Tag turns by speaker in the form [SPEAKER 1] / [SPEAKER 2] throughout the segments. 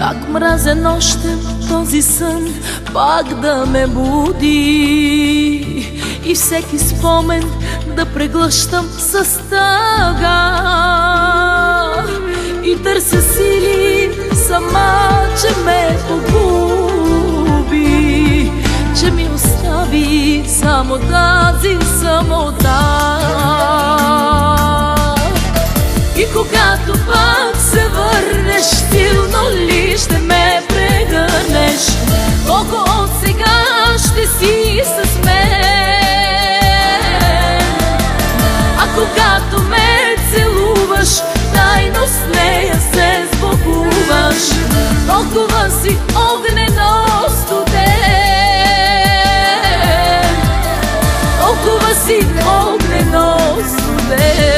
[SPEAKER 1] Как мразя нощем този сън пак да ме буди и всеки спомен да преглъщам с тъга и търся сили сама, че ме погуби, че ми остави само тази самота. И когато пак се върнеш, силно ли ще ме прегърнеш? Колко от сега ще си с мен? А когато ме целуваш, тайно с нея се сбогуваш. Толкова си огнено студен, толкова си огнено студен.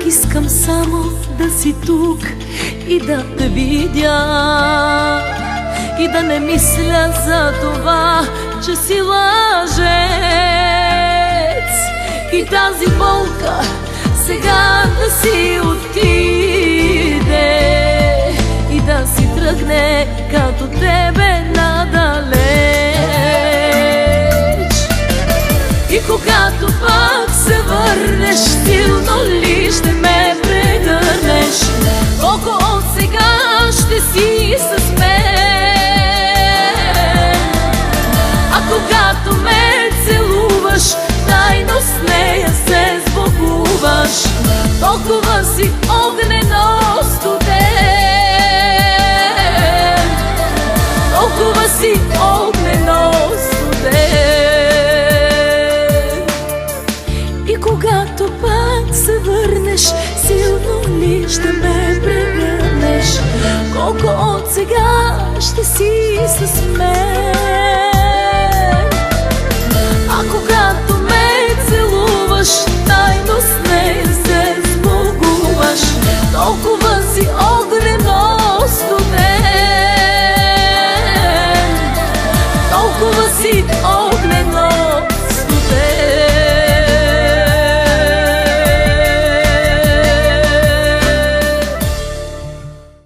[SPEAKER 1] Искам само да си тук и да те видя, и да не мисля за това, че си лъжец. И тази болка сега да си отиде и да си тръгне като тебе надалеч. И когато пак се върнеш, силно ли ще ме прегърнеш? Колко от сега ще си с мен? А когато ме целуваш, тайно с нея се сбогуваш. Толкова си огнено студен, толкова си огнено студен. И когато пак се върнеш, силно ли ще ме прегърнеш? Колко от сега ще си с мен?